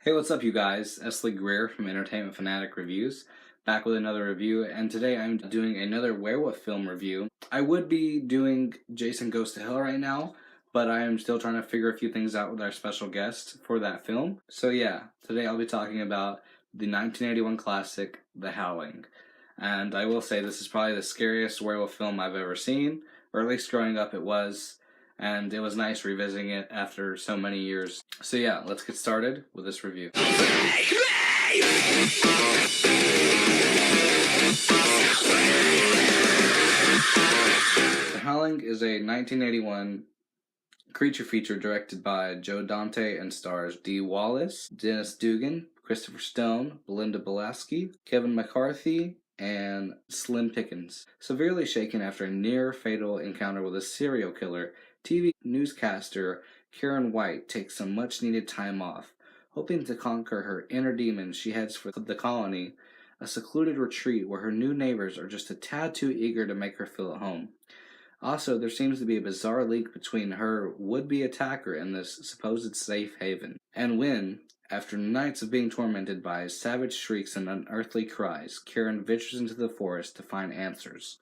Hey, what's up, you guys? Esley Greer from Entertainment Fanatic Reviews, back with another review, and today I'm doing another werewolf film review. I would be doing Jason Goes to Hell right now, but I am still trying to figure a few things out with our special guest for that film. So yeah, today I'll be talking about the 1981 classic, The Howling. And I will say this is probably the scariest werewolf film I've ever seen, or at least growing up it was. And it was nice revisiting it after so many years. So yeah, let's get started with this review. The Howling is a 1981 creature feature directed by Joe Dante and stars Dee Wallace, Dennis Dugan, Christopher Stone, Belinda Belaski, Kevin McCarthy, and Slim Pickens. Severely shaken after a near-fatal encounter with a serial killer, TV newscaster Karen White takes some much-needed time off. Hoping to conquer her inner demons, she heads for the colony, a secluded retreat where her new neighbors are just a tad too eager to make her feel at home. Also, there seems to be a bizarre link between her would-be attacker and this supposed safe haven. And when, after nights of being tormented by savage shrieks and unearthly cries, Karen ventures into the forest to find answers.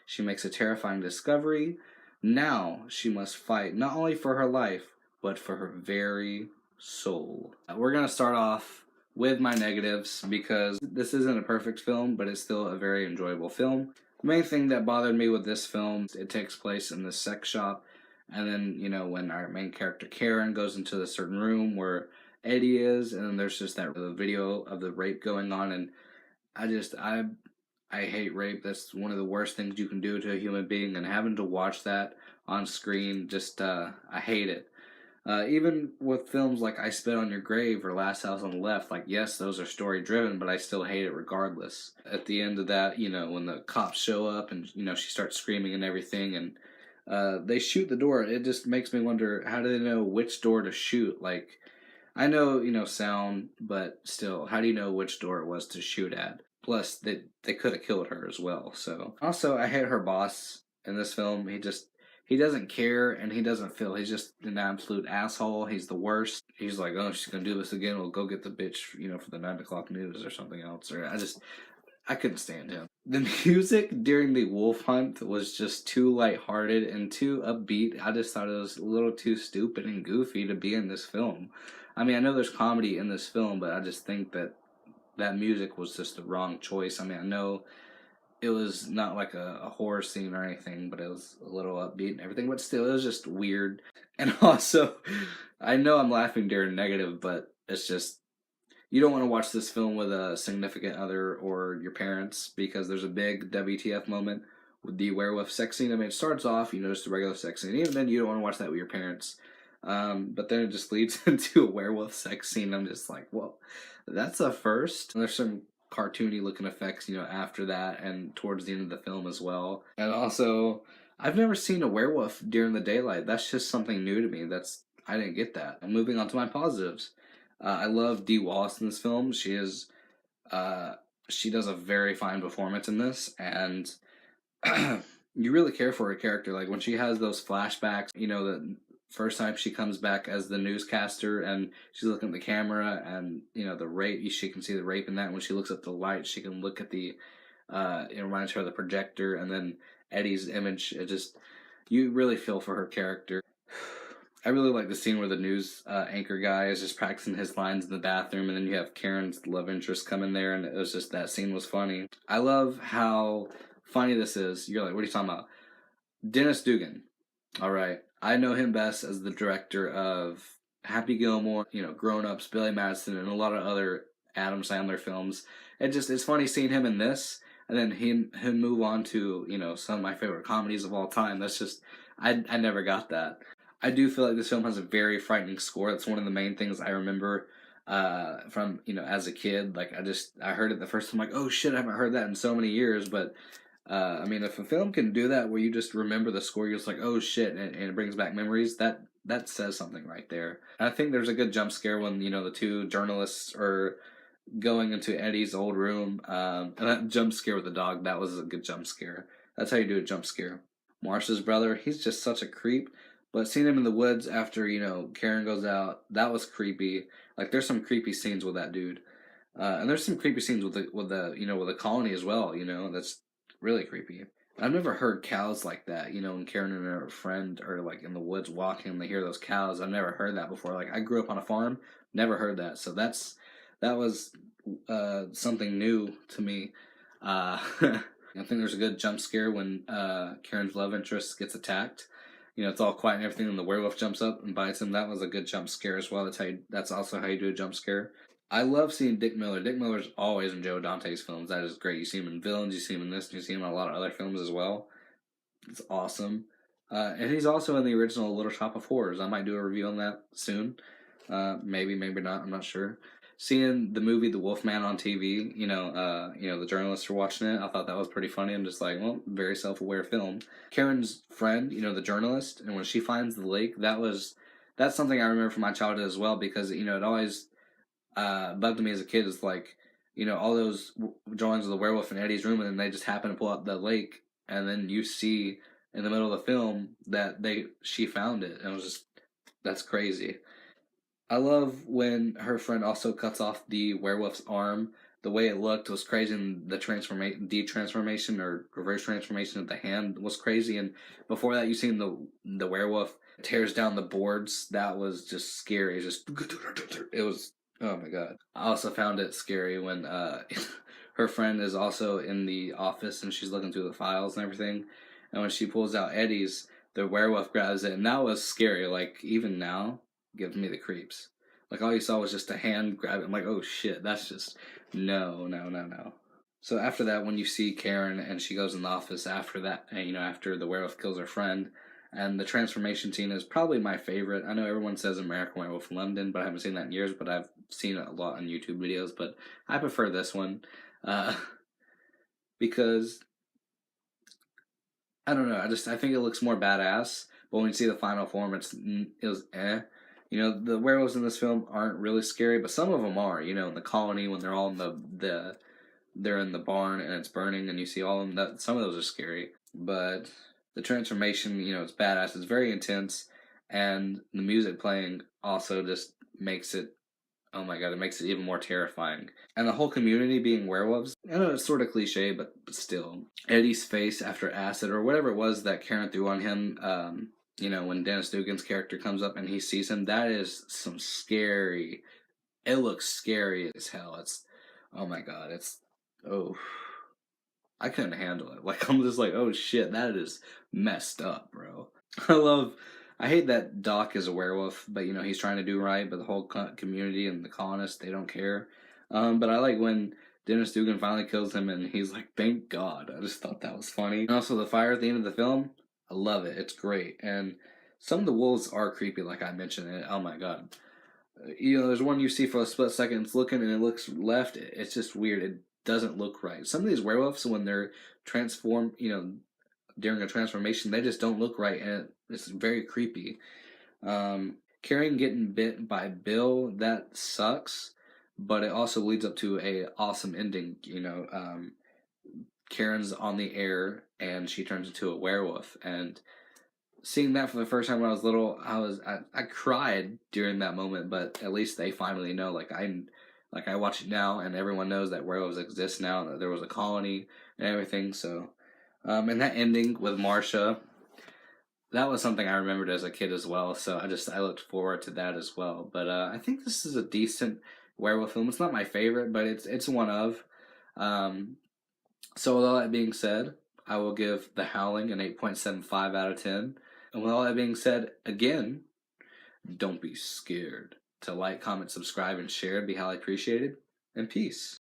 She makes a terrifying discovery. Now she must fight not only for her life, but for her very soul. We're going to start off with my negatives because this isn't a perfect film, but it's still a very enjoyable film. The main thing that bothered me with this film, it takes place in this sex shop, and then, when our main character Karen goes into the certain room where Eddie is, and then there's just that video of the rape going on, and I hate rape. That's one of the worst things you can do to a human being, and having to watch that on screen, I hate it. Even with films like I Spit on Your Grave or Last House on the Left, yes, those are story driven, but I still hate it regardless. At the end of that, when the cops show up and, she starts screaming and everything, and they shoot the door, it just makes me wonder, how do they know which door to shoot? I know, sound, but still, how do you know which door it was to shoot at? Plus, they could have killed her as well, so. Also, I hate her boss in this film. He doesn't care, and he doesn't feel. He's just an absolute asshole. He's the worst. He's like, oh, she's gonna do this again. We'll go get the bitch, for the 9 o'clock news or something else. Or I couldn't stand him. The music during the wolf hunt was just too lighthearted and too upbeat. I just thought it was a little too stupid and goofy to be in this film. I mean, I know there's comedy in this film, but I just think that music was just the wrong choice. I mean, I know it was not like a horror scene or anything, but it was a little upbeat and everything, but still, it was just weird. And also, I know I'm laughing during negative, but it's just, you don't want to watch this film with a significant other or your parents, because there's a big WTF moment with the werewolf sex scene. I mean, it starts off, just a regular sex scene. Even then, you don't want to watch that with your parents. But then it just leads into a werewolf sex scene. I'm just like, well, that's a first. And there's some cartoony looking effects, after that and towards the end of the film as well. And also, I've never seen a werewolf during the daylight. That's just something new to me. I didn't get that. And moving on to my positives. I love Dee Wallace in this film. She does a very fine performance in this, and you really care for her character. Like when she has those flashbacks, the first time she comes back as the newscaster and she's looking at the camera, and the rape, she can see the rape in that. When she looks at the light, she can look at it reminds her of the projector, and then Eddie's image. You really feel for her character. I really like the scene where the news anchor guy is just practicing his lines in the bathroom, and then you have Karen's love interest come in there, and it was just, that scene was funny. I love how funny this is. You're like, what are you talking about? Dennis Dugan. All right. I know him best as the director of Happy Gilmore, Grown Ups, Billy Madison, and a lot of other Adam Sandler films. It's funny seeing him in this, and then him move on to, some of my favorite comedies of all time. That's just, I never got that. I do feel like this film has a very frightening score. That's one of the main things I remember from, as a kid. I heard it the first time, like, oh shit, I haven't heard that in so many years, but I mean, if a film can do that where you just remember the score, you're just like, oh shit, and it brings back memories, that says something right there. And I think there's a good jump scare when, the two journalists are going into Eddie's old room, and that jump scare with the dog, that was a good jump scare. That's how you do a jump scare. Marsha's brother, he's just such a creep, but seeing him in the woods after, Karen goes out, that was creepy. Like there's some creepy scenes with that dude, and there's some creepy scenes with the with the colony as well. That's really creepy. I've never heard cows like that. When Karen and her friend are like in the woods walking, and they hear those cows. I've never heard that before. Like I grew up on a farm, never heard that. So that was something new to me. I think there's a good jump scare when Karen's love interest gets attacked. It's all quiet and everything, and the werewolf jumps up and bites him. That was a good jump scare as well. That's also how you do a jump scare. I love seeing Dick Miller. Dick Miller's always in Joe Dante's films. That is great. You see him in Villains, you see him in this, and you see him in a lot of other films as well. It's awesome. And he's also in the original Little Shop of Horrors. I might do a review on that soon. Maybe, maybe not. I'm not sure. Seeing the movie The Wolfman on TV, the journalists were watching it. I thought that was pretty funny. I'm just like, well, very self-aware film. Karen's friend, the journalist, and when she finds the lake, that's something I remember from my childhood as well, because it always bugged me as a kid. Is like, all those drawings of the werewolf in Eddie's room, and then they just happen to pull out the lake, and then you see in the middle of the film that she found it, and it was just, that's crazy. I love when her friend also cuts off the werewolf's arm. The way it looked was crazy, and the transformation or reverse transformation of the hand was crazy. And before that, you seen the werewolf tears down the boards. That was just scary. It was, oh my god. I also found it scary when her friend is also in the office and she's looking through the files and everything. And when she pulls out Eddie's, the werewolf grabs it, and that was scary. Like even now, gives me the creeps. Like all you saw was just a hand grab it. I'm like, oh shit, that's just no, no, no, no. So after that, when you see Karen and she goes in the office after that, and, after the werewolf kills her friend, and the transformation scene is probably my favorite. I know everyone says American Werewolf in London, but I haven't seen that in years. But I've seen it a lot on YouTube videos. But I prefer this one because I don't know. I think it looks more badass. But when you see the final form, it was eh. The werewolves in this film aren't really scary, but some of them are. In the colony when they're all in they're in the barn and it's burning, and you see all of them. Some of those are scary, but the transformation, it's badass. It's very intense, and the music playing also just makes it. Oh my god, it makes it even more terrifying. And the whole community being werewolves. I know it's sort of cliche, but still. Eddie's face after acid or whatever it was that Karen threw on him. When Dennis Dugan's character comes up and he sees him, that is some scary. It looks scary as hell. Oh my god, oh, I couldn't handle it. Like I'm just like, oh shit, that is messed up, bro. I hate that Doc is a werewolf, but he's trying to do right, but the whole community and the colonists, they don't care. But I like when Dennis Dugan finally kills him, and he's like, thank God. I just thought that was funny. And also the fire at the end of the film, I love it. It's great. And some of the wolves are creepy, like I mentioned. And oh my god. There's one you see for a split second, it's looking and it looks left. It's just weird. It doesn't look right. Some of these werewolves, when they're transformed, during a transformation, they just don't look right, and it's very creepy. Karen getting bit by Bill, that sucks, but it also leads up to a awesome ending. Karen's on the air and she turns into a werewolf, and seeing that for the first time when I was little, I cried during that moment. But at least they finally know. Like I watch it now, and everyone knows that werewolves exist now, and that there was a colony and everything. So, and that ending with Marsha, that was something I remembered as a kid as well. So I looked forward to that as well. But I think this is a decent werewolf film. It's not my favorite, but it's one of. So with all that being said, I will give The Howling an 8.75 out of 10. And with all that being said, again, don't be scared. To like, comment, subscribe, and share would be highly appreciated. And peace.